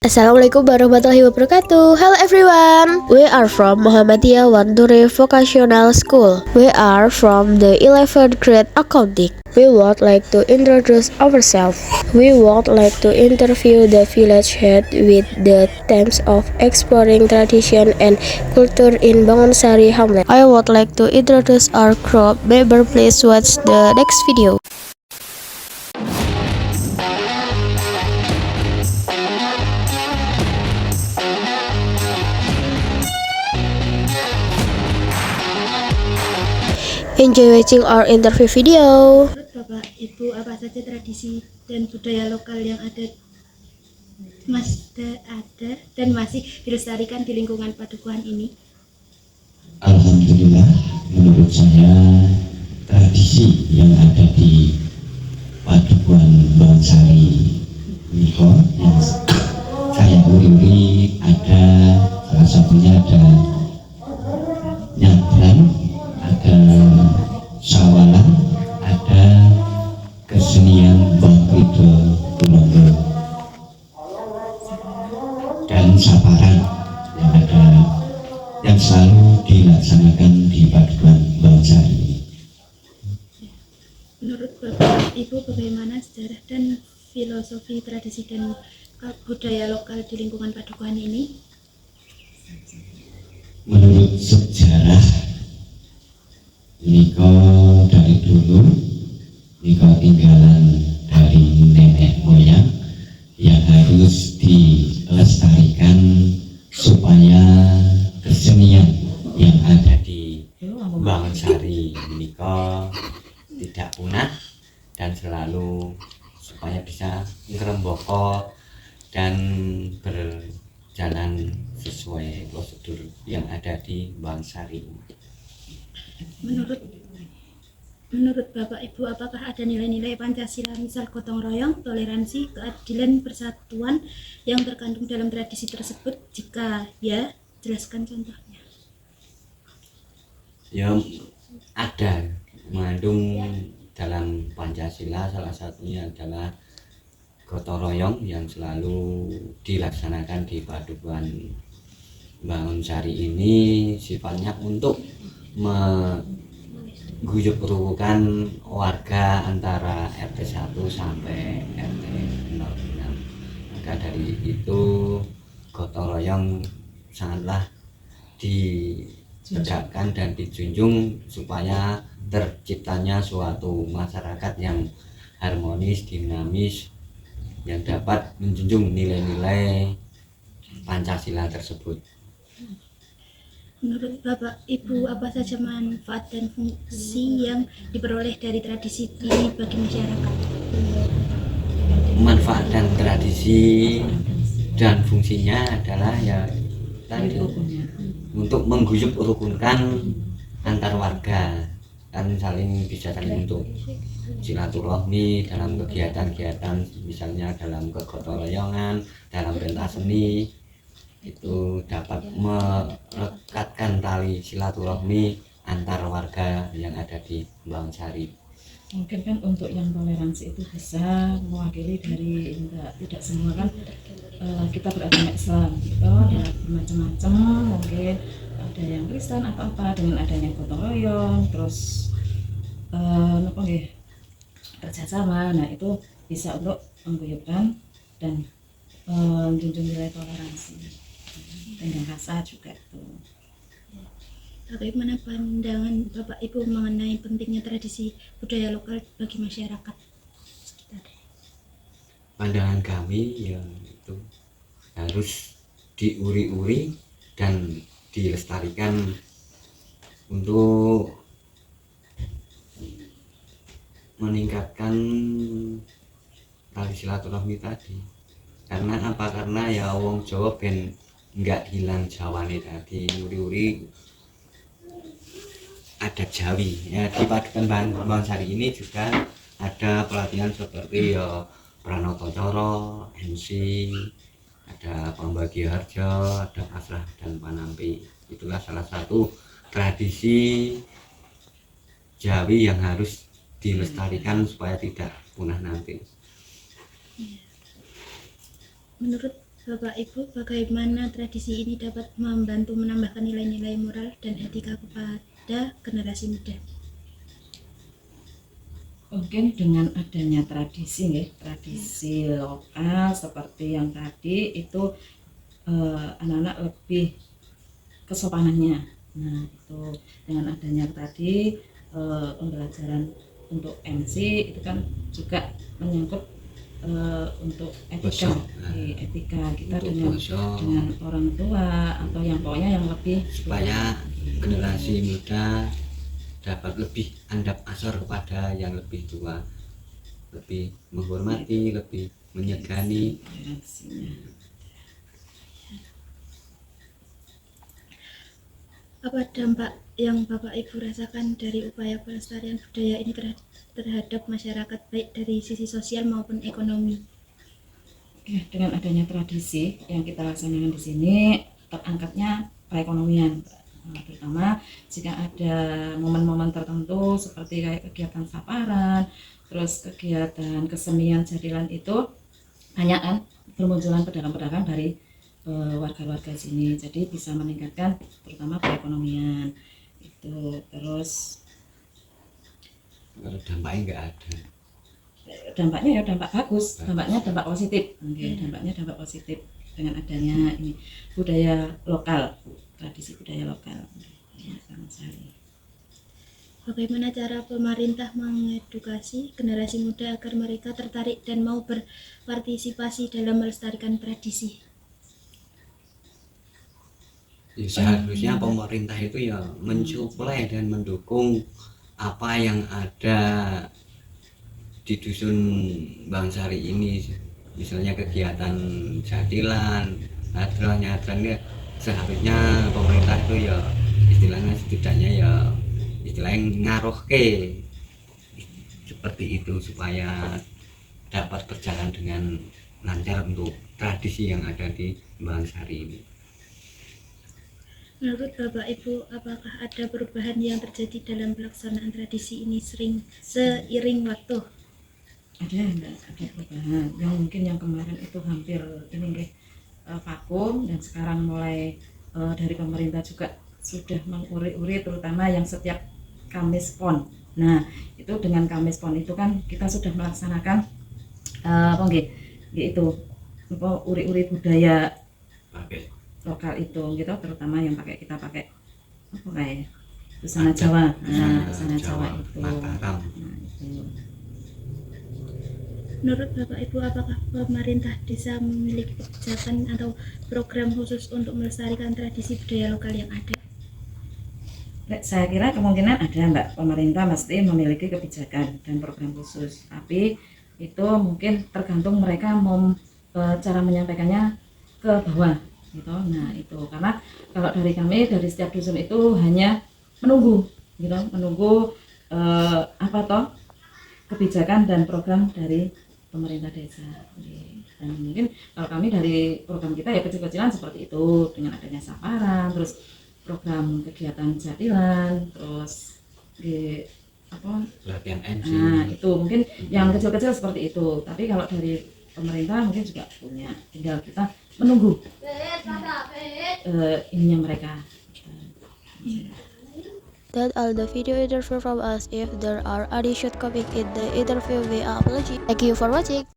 Assalamualaikum warahmatullahi wabarakatuh. Hello everyone. We are from Muhammadiyah Wandure Vocational School. We are from the 11th grade accounting. We would like to introduce ourselves. We would like to interview the village head with the themes of exploring tradition and culture in Bangunsari Hamlet. I would like to introduce our group. Member, please watch the next video. Enjoy watching our interview video. Menurut Bapak Ibu, apa saja tradisi dan budaya lokal yang ada dan masih dilestarikan di lingkungan padukuhan ini? Alhamdulillah, menurut saya tradisi yang ada di Padukuhan Bangunsari Niko yang saya uri ada salah satunya ada nyadran, ada sawalan, ada kesenian Bangkrido Kulongo dan saparan yang selalu dilaksanakan di Padukuhan Bangunsari. Menurut Bapak Ibu, bagaimana sejarah dan filosofi tradisi dan budaya lokal di lingkungan padukuhan ini? Menurut sejarah, Niko dari dulu, Niko tinggalan dari nenek moyang yang harus dilestarikan supaya kesenian yang ada di Bangunsari Niko tidak punah dan selalu supaya bisa ngerembaka dan berjalan sesuai prosedur yang ada di Bangunsari. Menurut Bapak Ibu, apakah ada nilai-nilai Pancasila misal gotong royong, toleransi, keadilan, persatuan yang terkandung dalam tradisi tersebut? Jika ya, jelaskan contohnya. Ya, ada mengandung dalam Pancasila, salah satunya adalah gotong royong yang selalu dilaksanakan di Padukuhan Bangunsari ini sifatnya untuk mengguyur kerukunan warga antara RT 1 sampai RT 06. Maka dari itu gotong royong sangatlah ditegakkan dan dijunjung supaya terciptanya suatu masyarakat yang harmonis, dinamis, yang dapat menjunjung nilai-nilai Pancasila tersebut. Menurut Bapak Ibu, apa saja manfaat dan fungsi yang diperoleh dari tradisi ini bagi masyarakat? Manfaat dan tradisi dan fungsinya adalah ya tadi untuk mengguyur kerukunan antar warga, kan bisa saling untuk silaturahmi dalam kegiatan-kegiatan, misalnya dalam kegotong royongan, dalam pentas seni, itu dapat merekatkan tali silaturahmi antar warga yang ada di Bangunsari. Mungkin kan untuk yang toleransi itu bisa mewakili dari tidak semua kan kita beragama Islam gitu, ada bermacam-macam, mungkin ada yang Kristen atau apa, dengan adanya gotong royong terus kerjasama, nah itu bisa untuk mengguyurkan dan menjunjung nilai toleransi dan rasa juga itu. Bagaimana pandangan Bapak Ibu mengenai pentingnya tradisi budaya lokal bagi masyarakat sekitar? Pandangan kami yang itu harus diuri-uri dan dilestarikan untuk meningkatkan tali silaturahmi tadi. Karena apa? Karena ya wong Jawa ben nggak hilang Jawane tadi, uri-uri adat Jawi. Ya, di Padukuhan Bangunsari ini juga ada pelatihan seperti ya Pranoto Coro, MC, ada pembagi harjo, ada pasrah dan panampi. Itulah salah satu tradisi Jawi yang harus dilestarikan supaya tidak punah nanti. Menurut Bapak Ibu, bagaimana tradisi ini dapat membantu menambahkan nilai-nilai moral dan etika kepada generasi muda? Mungkin dengan adanya tradisi lokal seperti yang tadi itu anak-anak lebih kesopanannya. Nah itu dengan adanya tadi pembelajaran untuk MC itu kan juga menyangkut untuk etika, Bosok, nah, etika kita untuk dengan orang tua atau yang pokoknya yang lebih supaya generasi muda dapat lebih andap asor kepada yang lebih tua, lebih menghormati, lebih menyegani. Apa dampak yang Bapak Ibu rasakan dari upaya pelestarian budaya ini terhadap masyarakat, baik dari sisi sosial maupun ekonomi? Oke, dengan adanya tradisi yang kita laksanakan di sini, terangkatnya perekonomian, terutama jika ada momen-momen tertentu seperti kayak kegiatan saparan, terus kegiatan kesenian jadilan itu banyak kan bermunculan pedagang-pedagang dari warga-warga sini, jadi bisa meningkatkan terutama perekonomian itu. Terus Kalau dampaknya nggak ada. dampaknya ya dampak bagus, dampaknya dampak positif. Oke, dampaknya dampak positif dengan adanya ini budaya lokal, tradisi budaya lokal. Ya, sangat sekali. Bagaimana cara pemerintah mengedukasi generasi muda agar mereka tertarik dan mau berpartisipasi dalam melestarikan tradisi? Ya, seharusnya pemerintah itu ya mensuplai dan mendukung apa yang ada di dusun Bangsari ini, misalnya kegiatan jadilan, hadroh, nyadran, ya seharusnya pemerintah itu ya istilahnya setidaknya ya istilahnya ngaruh ke seperti itu supaya dapat berjalan dengan lancar untuk tradisi yang ada di Bangsari ini. Menurut Bapak Ibu, apakah ada perubahan yang terjadi dalam pelaksanaan tradisi ini seiring waktu? Ada perubahan yang mungkin yang kemarin itu hampir ini vakum, dan sekarang mulai dari pemerintah juga sudah menguri-uri, terutama yang setiap Kamis Pon. Nah itu dengan Kamis Pon itu kan kita sudah melaksanakan itu uri-uri budaya lokal itu gitu, terutama yang kita pakai apa kayak busana Jawa. Busana Jawa itu. Mataram. Nah, itu. Menurut Bapak Ibu, apakah pemerintah desa memiliki kebijakan atau program khusus untuk melestarikan tradisi budaya lokal yang ada? Saya kira kemungkinan ada, Mbak. Pemerintah mesti memiliki kebijakan dan program khusus, tapi itu mungkin tergantung mereka mau cara menyampaikannya ke bawah gitu. Nah itu karena kalau dari kami dari setiap dusun itu hanya menunggu gitu, kebijakan dan program dari pemerintah desa. Dan mungkin kalau kami dari program kita ya kecil-kecilan seperti itu, dengan adanya saparan, terus program kegiatan jadilan, terus latihan MC. Nah itu mungkin yang kecil-kecil seperti itu, tapi kalau dari pemerintah mungkin juga punya, tinggal kita menunggu ininya mereka. That all the video interview from us. If there are any shortcomings in the interview, we apologize. Thank you for watching.